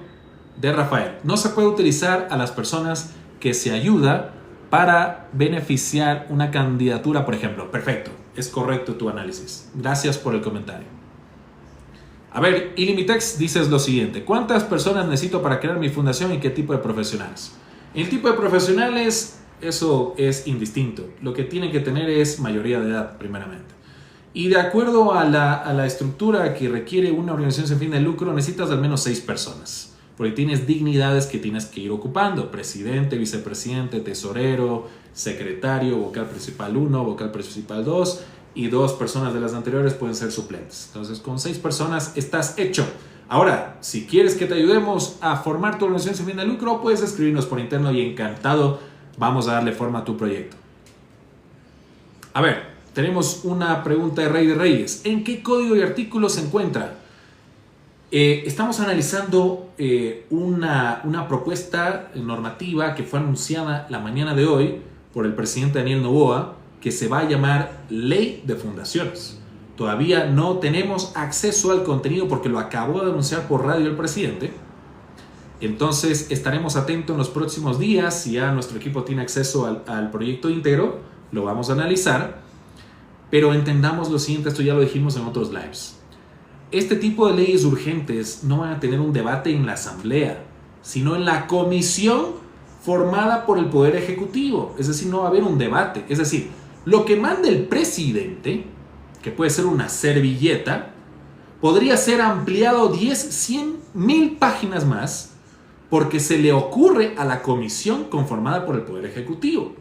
B: de Rafael. No se puede utilizar a las personas que se ayuda para beneficiar una candidatura, por ejemplo. Perfecto, es correcto tu análisis. Gracias por el comentario. A ver, Ilimitex dices lo siguiente. ¿Cuántas personas necesito para crear mi fundación y qué tipo de profesionales? El tipo de profesionales, eso es indistinto. Lo que tienen que tener es mayoría de edad, primeramente. Y de acuerdo a la estructura que requiere una organización sin fin de lucro, necesitas al menos 6 personas. Porque tienes dignidades que tienes que ir ocupando. Presidente, vicepresidente, tesorero, secretario, vocal principal 1, vocal principal 2. Y 2 personas de las anteriores pueden ser suplentes. Entonces, con 6 personas estás hecho. Ahora, si quieres que te ayudemos a formar tu organización sin fin de lucro, puedes escribirnos por interno y encantado vamos a darle forma a tu proyecto. A ver, tenemos una pregunta de Rey de Reyes. ¿En qué código y artículo se encuentra? Estamos analizando una propuesta normativa que fue anunciada la mañana de hoy por el presidente Daniel Noboa, que se va a llamar Ley de Fundaciones. Todavía no tenemos acceso al contenido porque lo acabó de anunciar por radio el presidente. Entonces estaremos atentos en los próximos días. Si ya nuestro equipo tiene acceso al proyecto íntegro, lo vamos a analizar. Pero entendamos lo siguiente, esto ya lo dijimos en otros lives. Este tipo de leyes urgentes no van a tener un debate en la asamblea, sino en la comisión formada por el Poder Ejecutivo. Es decir, no va a haber un debate. Es decir, lo que manda el presidente, que puede ser una servilleta, podría ser ampliado 10, 100, 1000 páginas más porque se le ocurre a la comisión conformada por el Poder Ejecutivo.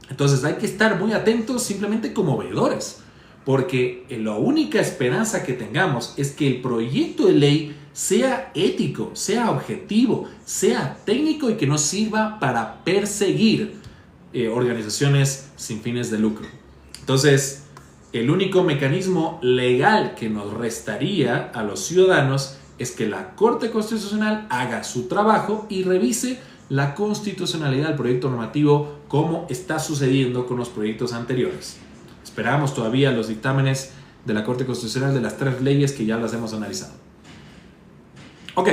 B: Entonces hay que estar muy atentos simplemente como veedores, porque la única esperanza que tengamos es que el proyecto de ley sea ético, sea objetivo, sea técnico y que no sirva para perseguir organizaciones sin fines de lucro. Entonces, el único mecanismo legal que nos restaría a los ciudadanos es que la Corte Constitucional haga su trabajo y revise la constitucionalidad del proyecto normativo como está sucediendo con los proyectos anteriores. Esperamos todavía los dictámenes de la Corte Constitucional de las 3 leyes que ya las hemos analizado. Ok,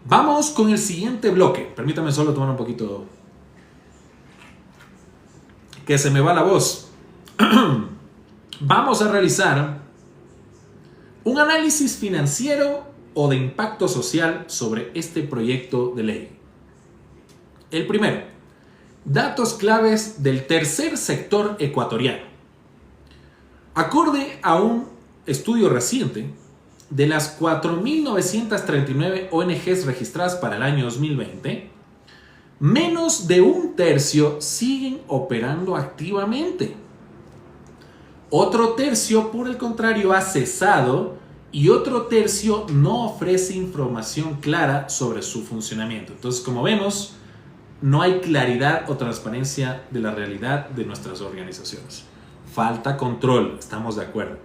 B: vamos con el siguiente bloque. Permítame solo tomar un poquito que se me va la voz. Vamos a realizar un análisis financiero o de impacto social sobre este proyecto de ley. El primero, datos claves del tercer sector ecuatoriano. Acorde a un estudio reciente, de las 4.939 ONGs registradas para el año 2020, menos de un tercio siguen operando activamente. Otro tercio, por el contrario, ha cesado y otro tercio no ofrece información clara sobre su funcionamiento. Entonces, como vemos, no hay claridad o transparencia de la realidad de nuestras organizaciones. Falta control, estamos de acuerdo.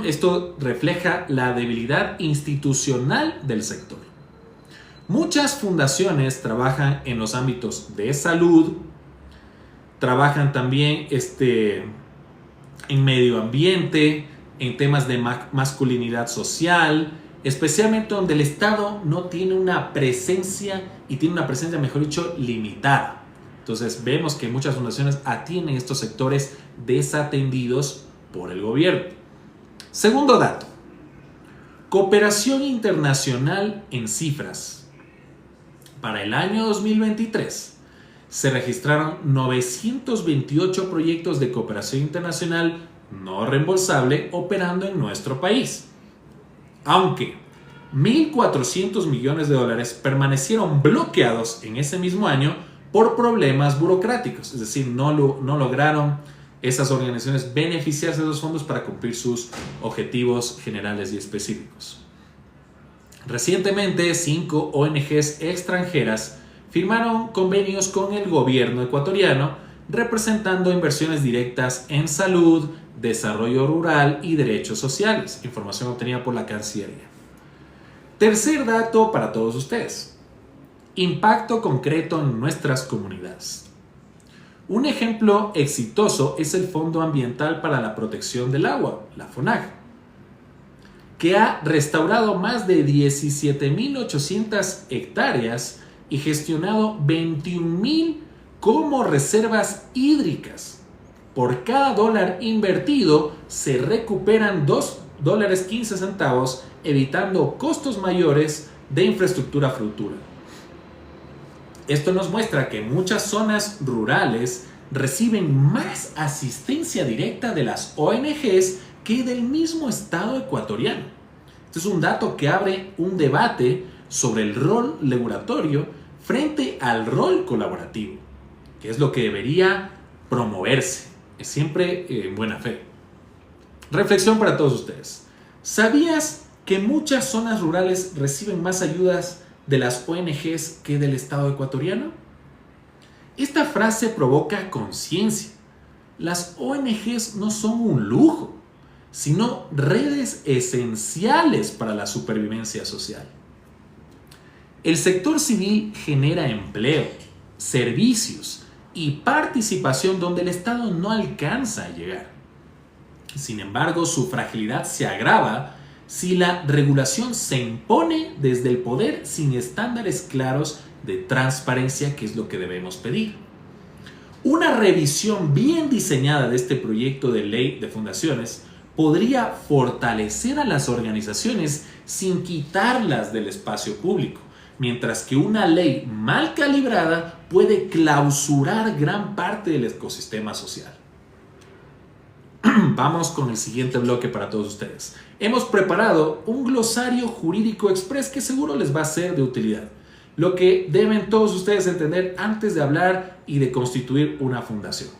B: Esto refleja la debilidad institucional del sector. Muchas fundaciones trabajan en los ámbitos de salud, trabajan también en medio ambiente, en temas de masculinidad social, especialmente donde el Estado no tiene una presencia y tiene una presencia, mejor dicho, limitada. Entonces vemos que muchas fundaciones atienden estos sectores desatendidos por el gobierno. Segundo dato, cooperación internacional en cifras. Para el año 2023 se registraron 928 proyectos de cooperación internacional no reembolsable operando en nuestro país. Aunque 1.400 millones de dólares permanecieron bloqueados en ese mismo año por problemas burocráticos, es decir, no lograron esas organizaciones beneficiarse de los fondos para cumplir sus objetivos generales y específicos. Recientemente, 5 ONGs extranjeras firmaron convenios con el gobierno ecuatoriano representando inversiones directas en salud, desarrollo rural y derechos sociales. Información obtenida por la Cancillería. Tercer dato para todos ustedes. Impacto concreto en nuestras comunidades. Un ejemplo exitoso es el Fondo Ambiental para la Protección del Agua, la FONAG, que ha restaurado más de 17.800 hectáreas y gestionado 21.000 como reservas hídricas. Por cada dólar invertido se recuperan $2.15, evitando costos mayores de infraestructura futura. Esto nos muestra que muchas zonas rurales reciben más asistencia directa de las ONGs que del mismo Estado ecuatoriano. Este es un dato que abre un debate sobre el rol regulatorio frente al rol colaborativo, que es lo que debería promoverse, es siempre en buena fe. Reflexión para todos ustedes. ¿Sabías que muchas zonas rurales reciben más ayudas de las ONGs que del Estado ecuatoriano? Esta frase provoca conciencia. Las ONGs no son un lujo, sino redes esenciales para la supervivencia social. El sector civil genera empleo, servicios y participación donde el Estado no alcanza a llegar. Sin embargo, su fragilidad se agrava si la regulación se impone desde el poder sin estándares claros de transparencia, que es lo que debemos pedir. Una revisión bien diseñada de este proyecto de ley de fundaciones podría fortalecer a las organizaciones sin quitarlas del espacio público, mientras que una ley mal calibrada puede clausurar gran parte del ecosistema social. Vamos con el siguiente bloque para todos ustedes. Hemos preparado un glosario jurídico express que seguro les va a ser de utilidad. Lo que deben todos ustedes entender antes de hablar y de constituir una fundación.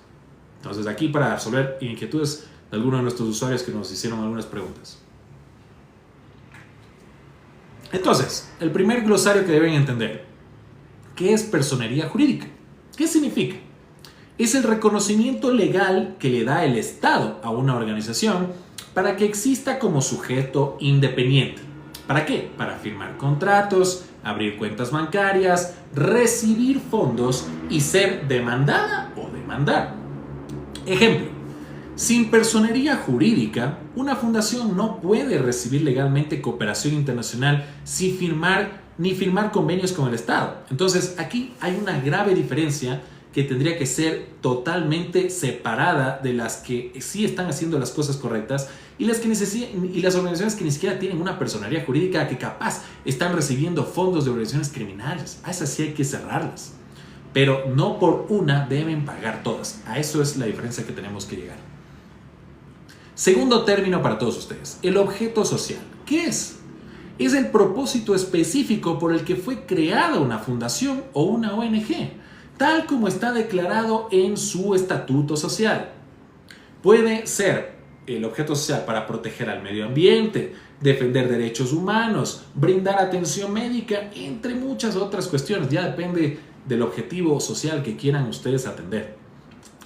B: Entonces, aquí para resolver inquietudes de algunos de nuestros usuarios que nos hicieron algunas preguntas. Entonces, el primer glosario que deben entender. ¿Qué es personería jurídica? ¿Qué significa? Es el reconocimiento legal que le da el Estado a una organización para que exista como sujeto independiente. ¿Para qué? Para firmar contratos, abrir cuentas bancarias, recibir fondos y ser demandada o demandar. Ejemplo, sin personería jurídica, una fundación no puede recibir legalmente cooperación internacional ni firmar convenios con el Estado. Entonces, aquí hay una grave diferencia que tendría que ser totalmente separada de las que sí están haciendo las cosas correctas y las organizaciones que ni siquiera tienen una personería jurídica, que capaz están recibiendo fondos de organizaciones criminales. A esas sí hay que cerrarlas. Pero no por una deben pagar todas. A eso es la diferencia que tenemos que llegar. Segundo término para todos ustedes, el objeto social. ¿Qué es? Es el propósito específico por el que fue creada una fundación o una ONG, tal como está declarado en su estatuto social. Puede ser el objeto social para proteger al medio ambiente, defender derechos humanos, brindar atención médica, entre muchas otras cuestiones. Ya depende del objetivo social que quieran ustedes atender.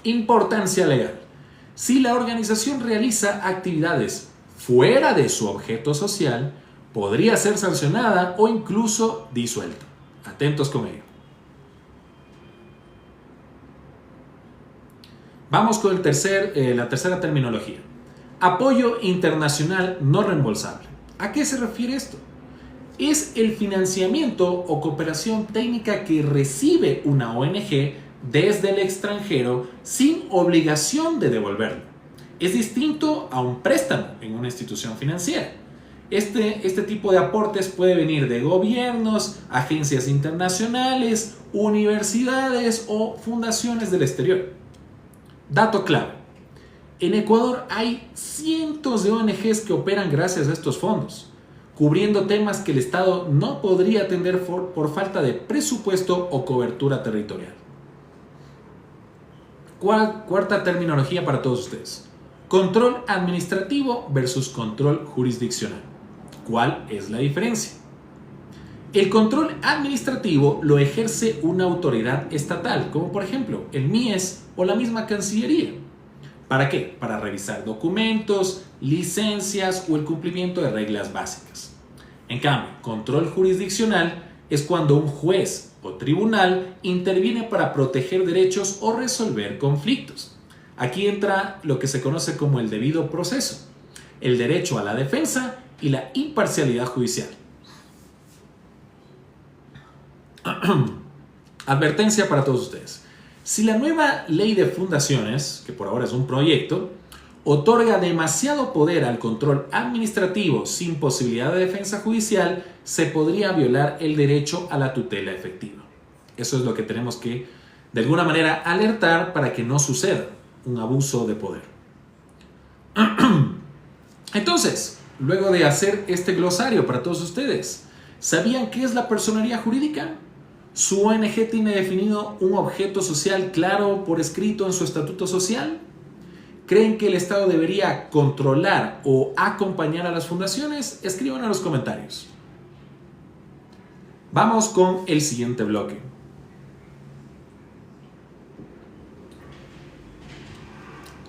B: Importancia legal. Si la organización realiza actividades fuera de su objeto social, podría ser sancionada o incluso disuelta. Atentos con ello. Vamos con la tercera terminología. Apoyo internacional no reembolsable. ¿A qué se refiere esto? Es el financiamiento o cooperación técnica que recibe una ONG desde el extranjero sin obligación de devolverlo. Es distinto a un préstamo en una institución financiera. Este tipo de aportes puede venir de gobiernos, agencias internacionales, universidades o fundaciones del exterior. Dato clave. En Ecuador hay cientos de ONGs que operan gracias a estos fondos, cubriendo temas que el Estado no podría atender por falta de presupuesto o cobertura territorial. Cuarta terminología para todos ustedes. Control administrativo versus control jurisdiccional. ¿Cuál es la diferencia? El control administrativo lo ejerce una autoridad estatal, como por ejemplo el MIES o la misma Cancillería. ¿Para qué? Para revisar documentos, licencias o el cumplimiento de reglas básicas. En cambio, control jurisdiccional es cuando un juez o tribunal interviene para proteger derechos o resolver conflictos. Aquí entra lo que se conoce como el debido proceso, el derecho a la defensa y la imparcialidad judicial. Advertencia para todos ustedes. Si la nueva ley de fundaciones, que por ahora es un proyecto, otorga demasiado poder al control administrativo sin posibilidad de defensa judicial, se podría violar el derecho a la tutela efectiva. Eso es lo que tenemos que, de alguna manera, alertar para que no suceda un abuso de poder. Entonces, luego de hacer este glosario para todos ustedes, ¿sabían qué es la personería jurídica? ¿Su ONG tiene definido un objeto social claro por escrito en su estatuto social? ¿Creen que el Estado debería controlar o acompañar a las fundaciones? Escriban en los comentarios. Vamos con el siguiente bloque.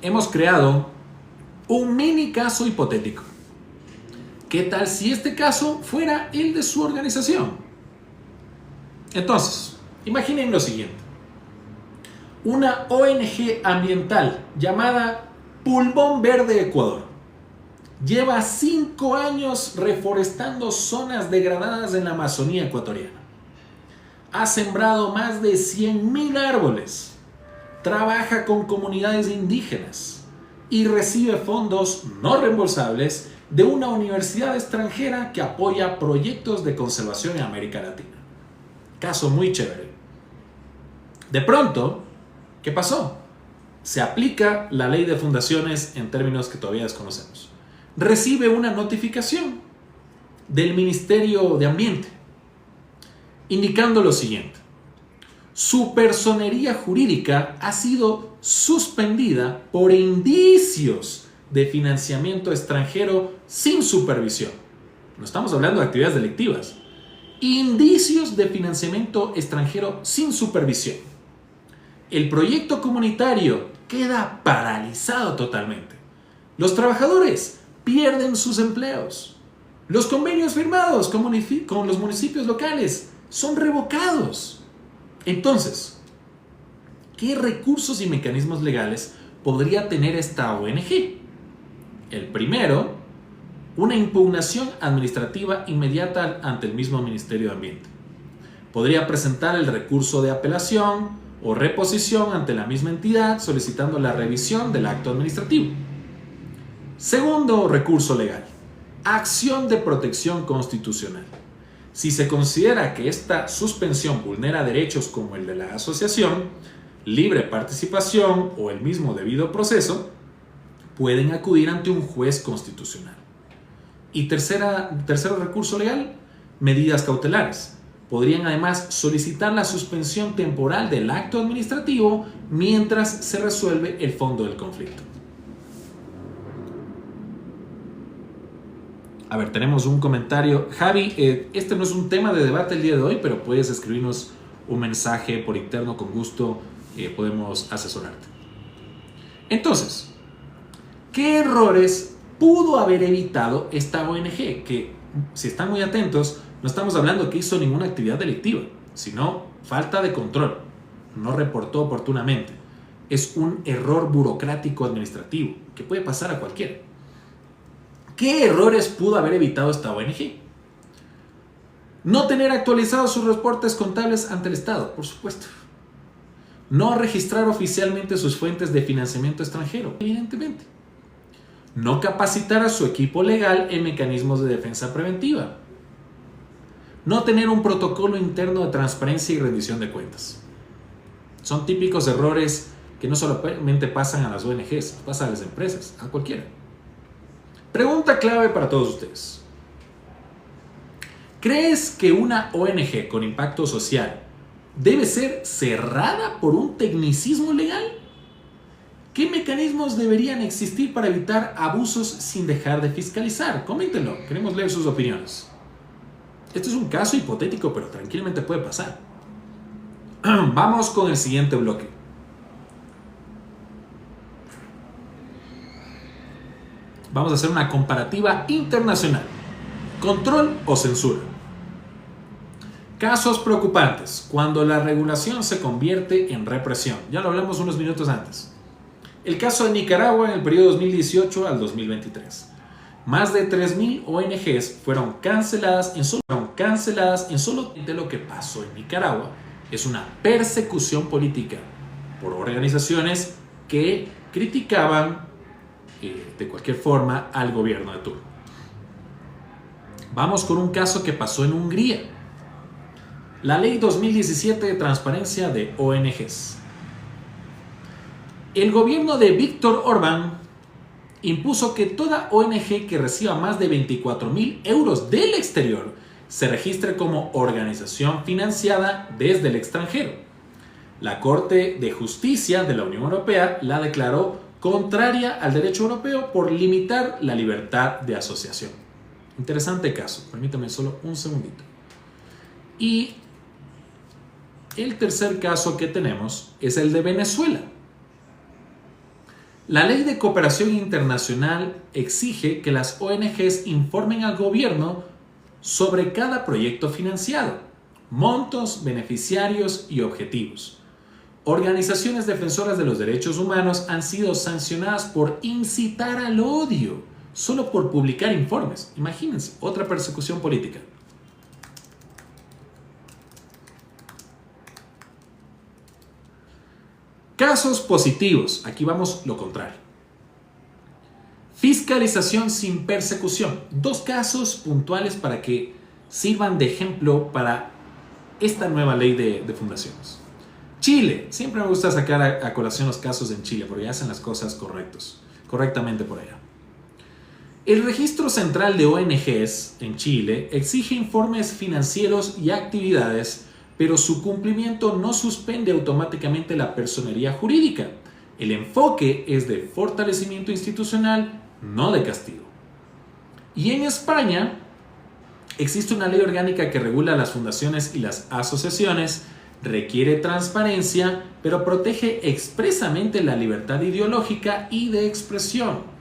B: Hemos creado un mini caso hipotético. ¿Qué tal si este caso fuera el de su organización? Entonces, imaginen lo siguiente. Una ONG ambiental llamada Pulmón Verde Ecuador lleva 5 años reforestando zonas degradadas en la Amazonía ecuatoriana. Ha sembrado más de 100.000 árboles, trabaja con comunidades indígenas y recibe fondos no reembolsables de una universidad extranjera que apoya proyectos de conservación en América Latina. Caso muy chévere. De pronto, ¿qué pasó? se aplica la ley de fundaciones en términos que todavía desconocemos. Recibe una notificación del Ministerio de Ambiente indicando lo siguiente: su personería jurídica ha sido suspendida por indicios de financiamiento extranjero sin supervisión. No estamos hablando de actividades delictivas. Indicios de financiamiento extranjero sin supervisión. El proyecto comunitario queda paralizado totalmente. Los trabajadores pierden sus empleos. Los convenios firmados con los municipios locales son revocados. Entonces, ¿qué recursos y mecanismos legales podría tener esta ONG? El primero, una impugnación administrativa inmediata ante el mismo Ministerio de Ambiente. Podría presentar el recurso de apelación o reposición ante la misma entidad solicitando la revisión del acto administrativo. Segundo recurso legal, acción de protección constitucional. Si se considera que esta suspensión vulnera derechos como el de la asociación, libre participación o el mismo debido proceso, pueden acudir ante un juez constitucional. Y tercero recurso legal, medidas cautelares. Podrían además solicitar la suspensión temporal del acto administrativo mientras se resuelve el fondo del conflicto. A ver, tenemos un comentario. Javi, este no es un tema de debate el día de hoy, pero puedes escribirnos un mensaje por interno, con gusto podemos asesorarte. Entonces, ¿qué errores pudo haber evitado esta ONG? Que, si están muy atentos, no estamos hablando que hizo ninguna actividad delictiva, sino falta de control. No reportó oportunamente. Es un error burocrático administrativo que puede pasar a cualquiera. ¿Qué errores pudo haber evitado esta ONG? No tener actualizados sus reportes contables ante el Estado, por supuesto. No registrar oficialmente sus fuentes de financiamiento extranjero, evidentemente. No capacitar a su equipo legal en mecanismos de defensa preventiva. No tener un protocolo interno de transparencia y rendición de cuentas. Son típicos errores que no solamente pasan a las ONGs, pasan a las empresas, a cualquiera. Pregunta clave para todos ustedes. ¿Crees que una ONG con impacto social debe ser cerrada por un tecnicismo legal? ¿Qué mecanismos deberían existir para evitar abusos sin dejar de fiscalizar? Coméntenlo, queremos leer sus opiniones. Este es un caso hipotético, pero tranquilamente puede pasar. Vamos con el siguiente bloque. Vamos a hacer una comparativa internacional. ¿Control o censura? Casos preocupantes cuando la regulación se convierte en represión. Ya lo hablamos unos minutos antes. El caso de Nicaragua en el periodo 2018 al 2023. Más de 3.000 ONGs fueron canceladas en solo de lo que pasó en Nicaragua. Es una persecución política por organizaciones que criticaban de cualquier forma al gobierno de turno. Vamos con un caso que pasó en Hungría. La Ley 2017 de Transparencia de ONGs. El gobierno de Viktor Orbán impuso que toda ONG que reciba más de 24.000 euros del exterior se registre como organización financiada desde el extranjero. La Corte de Justicia de la Unión Europea la declaró contraria al derecho europeo por limitar la libertad de asociación. Interesante caso, permítame solo un segundito. Y el tercer caso que tenemos es el de Venezuela. La Ley de Cooperación Internacional exige que las ONGs informen al gobierno sobre cada proyecto financiado, montos, beneficiarios y objetivos. Organizaciones defensoras de los derechos humanos han sido sancionadas por incitar al odio, solo por publicar informes. Imagínense, otra persecución política. Casos positivos, aquí vamos lo contrario. Fiscalización sin persecución. Dos casos puntuales para que sirvan de ejemplo para esta nueva ley de fundaciones. Chile. Siempre me gusta sacar a colación los casos en Chile porque hacen las cosas correctamente por allá. El Registro Central de ONGs en Chile exige informes financieros y actividades, pero su cumplimiento no suspende automáticamente la personería jurídica. El enfoque es de fortalecimiento institucional, no de castigo. Y en España existe una ley orgánica que regula las fundaciones y las asociaciones, requiere transparencia, pero protege expresamente la libertad ideológica y de expresión.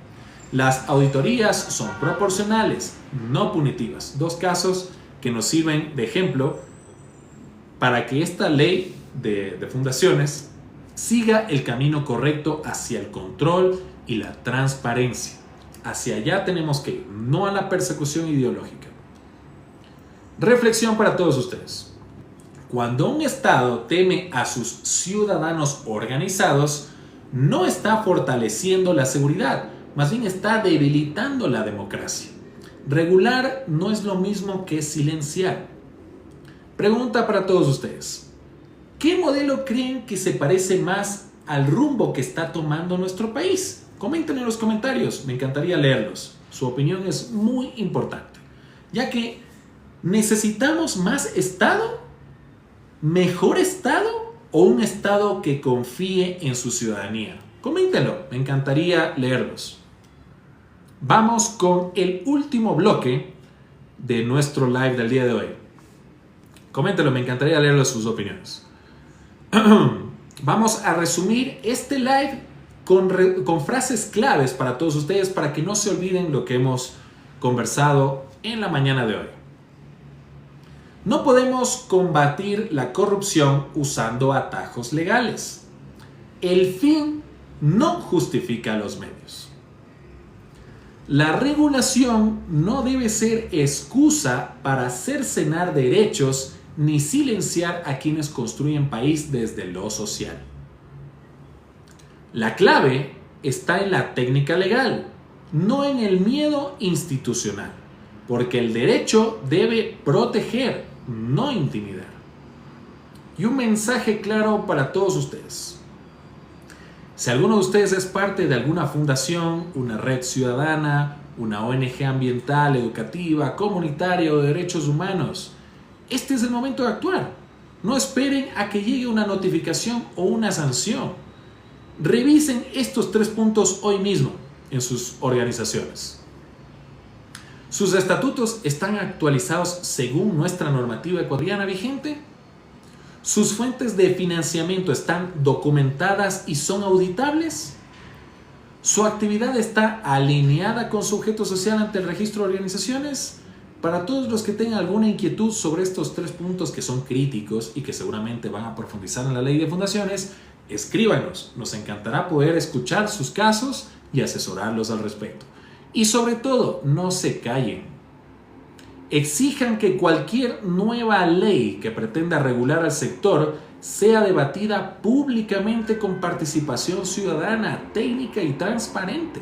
B: Las auditorías son proporcionales, no punitivas. Dos casos que nos sirven de ejemplo para que esta ley de fundaciones siga el camino correcto hacia el control y la transparencia. Hacia allá tenemos que ir, no a la persecución ideológica. Reflexión para todos ustedes. Cuando un Estado teme a sus ciudadanos organizados, no está fortaleciendo la seguridad, más bien está debilitando la democracia. Regular no es lo mismo que silenciar. Pregunta para todos ustedes. ¿Qué modelo creen que se parece más al rumbo que está tomando nuestro país? Comenten en los comentarios, me encantaría leerlos. Su opinión es muy importante, ya que ¿necesitamos más Estado? ¿Mejor Estado o un Estado que confíe en su ciudadanía? Coméntenlo, me encantaría leerlos. Vamos con el último bloque de nuestro live del día de hoy. Coméntenlo, me encantaría leerlos sus opiniones. Vamos a resumir este live con frases claves para todos ustedes para que no se olviden lo que hemos conversado en la mañana de hoy. No podemos combatir la corrupción usando atajos legales. El fin no justifica los medios. La regulación no debe ser excusa para cercenar derechos ni silenciar a quienes construyen país desde lo social. La clave está en la técnica legal, no en el miedo institucional, porque el derecho debe proteger, no intimidar. Y un mensaje claro para todos ustedes. Si alguno de ustedes es parte de alguna fundación, una red ciudadana, una ONG ambiental, educativa, comunitaria o de derechos humanos, este es el momento de actuar. No esperen a que llegue una notificación o una sanción. Revisen estos 3 puntos hoy mismo en sus organizaciones. ¿Sus estatutos están actualizados según nuestra normativa ecuatoriana vigente? ¿Sus fuentes de financiamiento están documentadas y son auditables? ¿Su actividad está alineada con su objeto social ante el registro de organizaciones? Para todos los que tengan alguna inquietud sobre estos 3 puntos que son críticos y que seguramente van a profundizar en la ley de fundaciones, escríbanos. Nos encantará poder escuchar sus casos y asesorarlos al respecto. Y sobre todo, no se callen. Exijan que cualquier nueva ley que pretenda regular al sector sea debatida públicamente con participación ciudadana, técnica y transparente.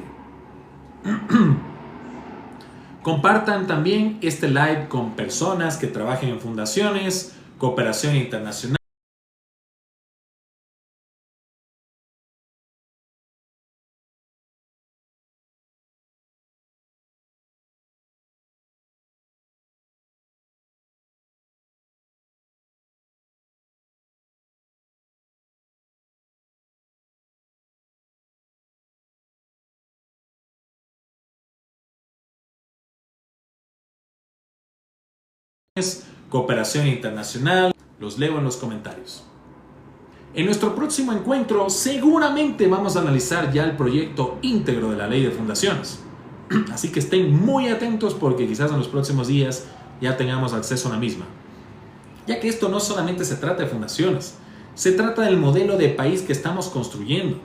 B: Compartan también este live con personas que trabajen en fundaciones, cooperación internacional. Cooperación internacional, los leo en los comentarios. En nuestro próximo encuentro seguramente vamos a analizar ya el proyecto íntegro de la ley de fundaciones. Así que estén muy atentos porque quizás en los próximos días ya tengamos acceso a la misma. Ya que esto no solamente se trata de fundaciones, se trata del modelo de país que estamos construyendo.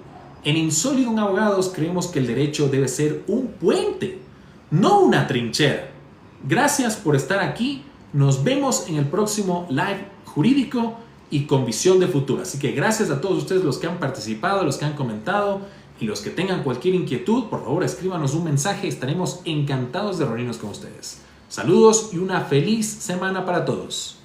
B: En Insólito Abogados creemos que el derecho debe ser un puente, no una trinchera. Gracias por estar aquí. Nos vemos en el próximo live jurídico y con visión de futuro. Así que gracias a todos ustedes los que han participado, los que han comentado y los que tengan cualquier inquietud, por favor escríbanos un mensaje. Estaremos encantados de reunirnos con ustedes. Saludos y una feliz semana para todos.